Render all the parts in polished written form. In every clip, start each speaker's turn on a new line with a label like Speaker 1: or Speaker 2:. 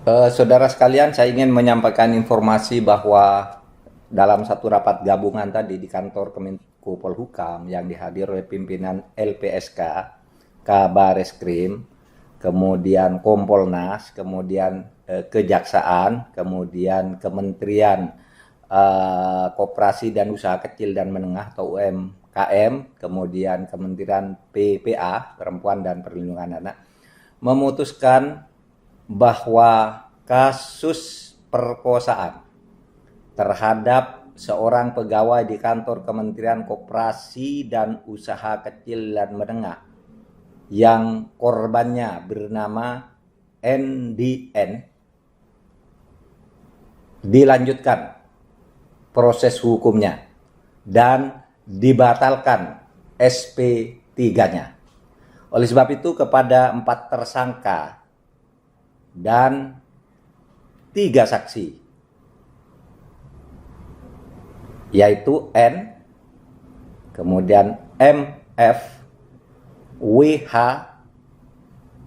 Speaker 1: Saudara sekalian, saya ingin menyampaikan informasi bahwa dalam satu rapat gabungan tadi di kantor Kemenko Polhukam yang dihadiri oleh pimpinan LPSK, Kabareskrim, kemudian Kompolnas, kemudian Kejaksaan, kemudian Kementerian Koperasi dan Usaha Kecil dan Menengah atau UMKM, kemudian Kementerian PPA, Perempuan dan Perlindungan Anak, memutuskan bahwa kasus perkosaan terhadap seorang pegawai di kantor Kementerian Koperasi dan Usaha Kecil dan Menengah yang korbannya bernama NDN dilanjutkan proses hukumnya dan dibatalkan SP3-nya. Oleh sebab itu kepada 4 tersangka dan 3 saksi, yaitu N, kemudian MF, WH,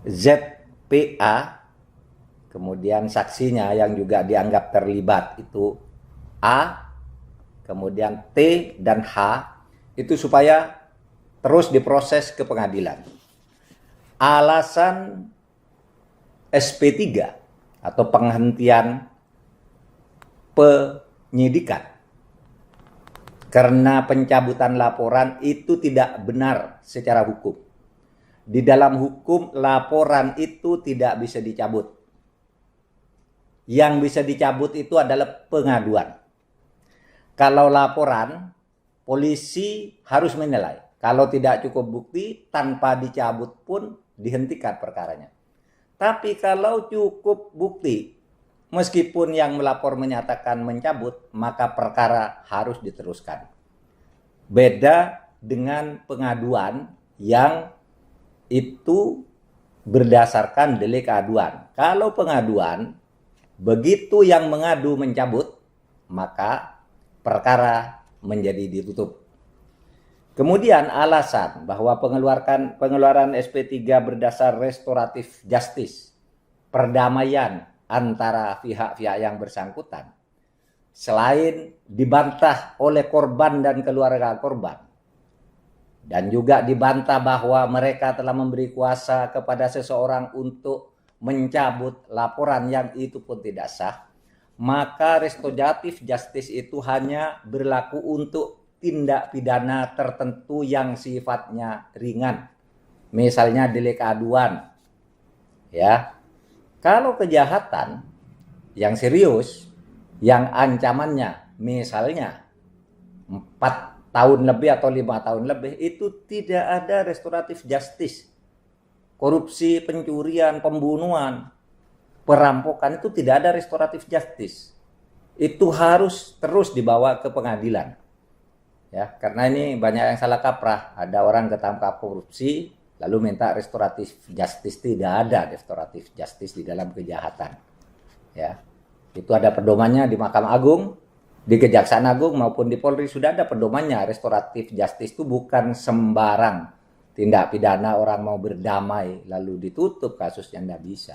Speaker 1: ZPA, kemudian saksinya yang juga dianggap terlibat itu A, kemudian T dan H, itu supaya terus diproses ke pengadilan. Alasan SP3 atau penghentian penyidikan karena pencabutan laporan itu tidak benar secara hukum. Di dalam hukum, laporan itu tidak bisa dicabut. Yang bisa dicabut itu adalah pengaduan. Kalau laporan, polisi harus menilai. Kalau tidak cukup bukti, tanpa dicabut pun dihentikan perkaranya. Tapi kalau cukup bukti, meskipun yang melapor menyatakan mencabut, maka perkara harus diteruskan. Beda dengan pengaduan yang itu berdasarkan delik aduan. Kalau pengaduan, begitu yang mengadu mencabut, maka perkara menjadi ditutup. Kemudian alasan bahwa pengeluaran SP3 berdasar restoratif justice, perdamaian antara pihak-pihak yang bersangkutan, selain dibantah oleh korban dan keluarga korban, dan juga dibantah bahwa mereka telah memberi kuasa kepada seseorang untuk mencabut laporan yang itu pun tidak sah, maka restoratif justice itu hanya berlaku untuk tindak pidana tertentu yang sifatnya ringan. Misalnya delik aduan. Ya. Kalau kejahatan yang serius, yang ancamannya misalnya 4 tahun lebih atau 5 tahun lebih, itu tidak ada restoratif justice. Korupsi, pencurian, pembunuhan, perampokan itu tidak ada restoratif justice. Itu harus terus dibawa ke pengadilan. Ya, karena ini banyak yang salah kaprah. Ada orang ketangkap korupsi lalu minta restoratif justice. Tidak ada restoratif justice di dalam kejahatan. Ya. Itu ada pedomannya di Mahkamah Agung, di Kejaksaan Agung maupun di Polri sudah ada pedomannya. Restoratif justice itu bukan sembarang tindak pidana orang mau berdamai lalu ditutup kasusnya, tidak bisa.